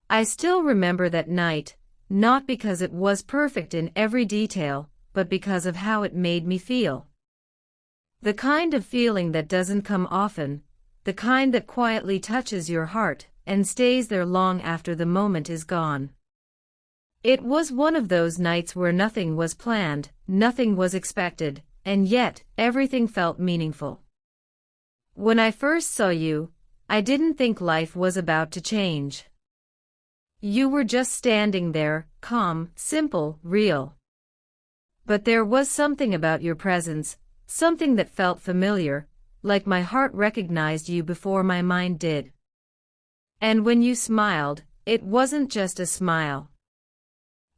I still remember that night, not because it was perfect in every detail, but because of how it made me feel. The kind of feeling that doesn't come often, the kind that quietly touches your heart and stays there long after the moment is gone. It was one of those nights where nothing was planned, nothing was expected, and yet everything felt meaningful. When I first saw you, I didn't think life was about to change. You were just standing there, calm, simple, real. But there was something about your presence, something that felt familiar, like my heart recognized you before my mind did. And when you smiled, it wasn't just a smile.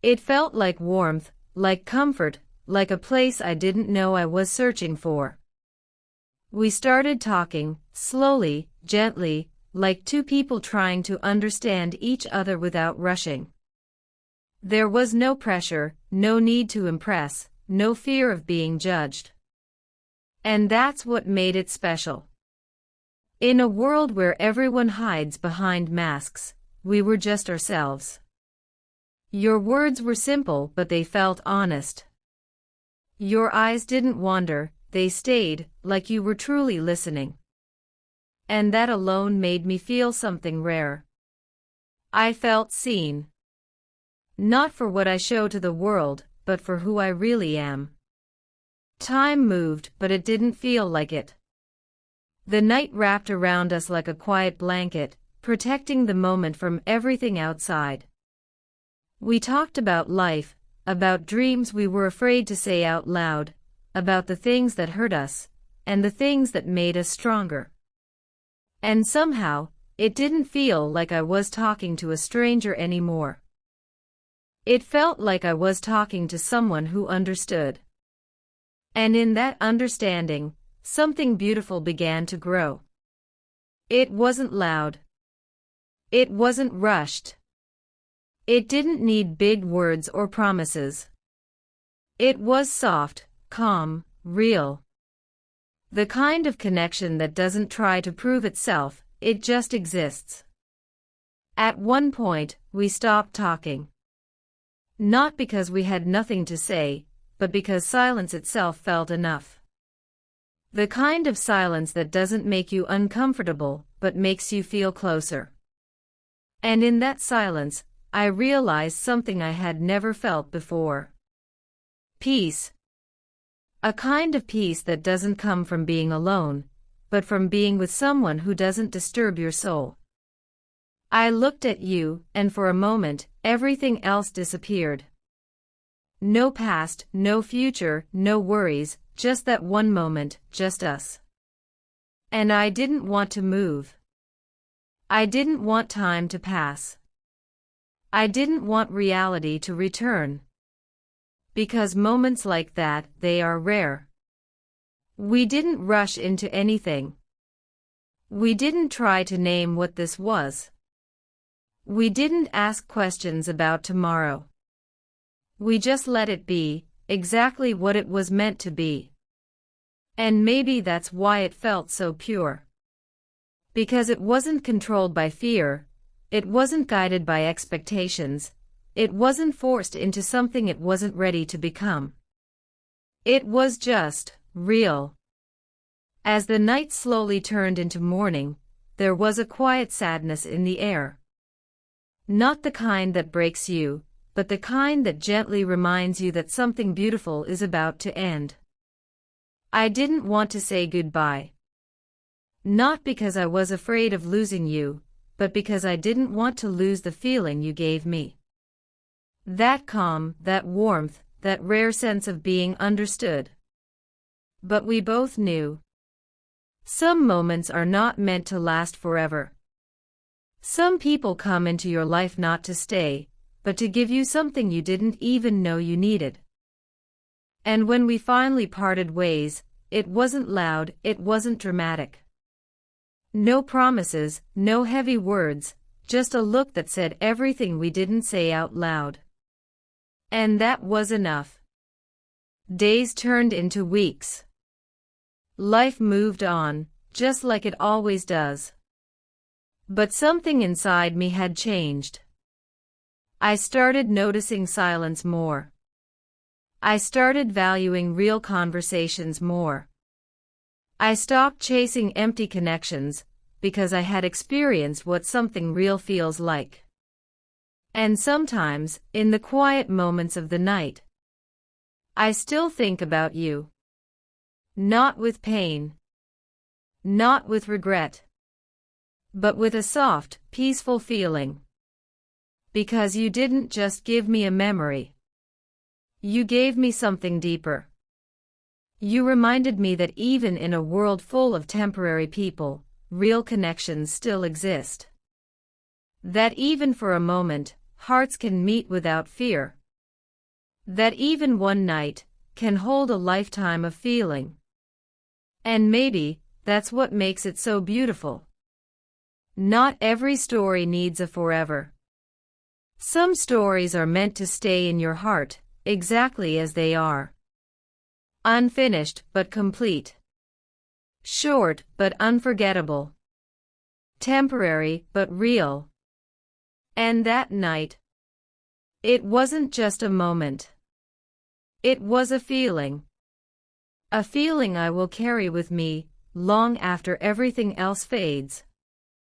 It felt like warmth, like comfort, like a place I didn't know I was searching for. We started talking, slowly, gently, like two people trying to understand each other without rushing. There was no pressure, no need to impress, no fear of being judged. And that's what made it special. In a world where everyone hides behind masks, we were just ourselves. Your words were simple, but they felt honest. Your eyes didn't wander, they stayed, like you were truly listening. And that alone made me feel something rare. I felt seen. Not for what I show to the world, but for who I really am. Time moved, but it didn't feel like it. The night wrapped around us like a quiet blanket, protecting the moment from everything outside. We talked about life, about dreams we were afraid to say out loud, about the things that hurt us, and the things that made us stronger. And somehow, it didn't feel like I was talking to a stranger anymore. It felt like I was talking to someone who understood. And in that understanding, something beautiful began to grow. It wasn't loud. It wasn't rushed. It didn't need big words or promises. It was soft, calm, real. The kind of connection that doesn't try to prove itself, it just exists. At one point, we stopped talking. Not because we had nothing to say, but because silence itself felt enough. The kind of silence that doesn't make you uncomfortable, but makes you feel closer. And in that silence, I realized something I had never felt before. Peace. A kind of peace that doesn't come from being alone, but from being with someone who doesn't disturb your soul. I looked at you, and for a moment, everything else disappeared. No past, no future, no worries, just that one moment, just us. And I didn't want to move. I didn't want time to pass. I didn't want reality to return. Because moments like that, they are rare. We didn't rush into anything. We didn't try to name what this was. We didn't ask questions about tomorrow. We just let it be, exactly what it was meant to be. And maybe that's why it felt so pure. Because it wasn't controlled by fear, it wasn't guided by expectations, it wasn't forced into something it wasn't ready to become. It was just real. As the night slowly turned into morning, there was a quiet sadness in the air. Not the kind that breaks you, but the kind that gently reminds you that something beautiful is about to end. I didn't want to say goodbye. Not because I was afraid of losing you, but because I didn't want to lose the feeling you gave me. That calm, that warmth, that rare sense of being understood. But we both knew. Some moments are not meant to last forever. Some people come into your life not to stay, but to give you something you didn't even know you needed. And when we finally parted ways, it wasn't loud, it wasn't dramatic. No promises, no heavy words, just a look that said everything we didn't say out loud. And that was enough. Days turned into weeks. Life moved on, just like it always does. But something inside me had changed. I started noticing silence more. I started valuing real conversations more. I stopped chasing empty connections because I had experienced what something real feels like. And sometimes, in the quiet moments of the night, I still think about you. Not with pain. Not with regret. But with a soft, peaceful feeling. Because you didn't just give me a memory. You gave me something deeper. You reminded me that even in a world full of temporary people, real connections still exist. That even for a moment, hearts can meet without fear. That even one night can hold a lifetime of feeling. And maybe that's what makes it so beautiful. Not every story needs a forever. Some stories are meant to stay in your heart, exactly as they are. Unfinished but complete. Short but unforgettable. Temporary but real. And that night, it wasn't just a moment. It was a feeling. A feeling I will carry with me long after everything else fades.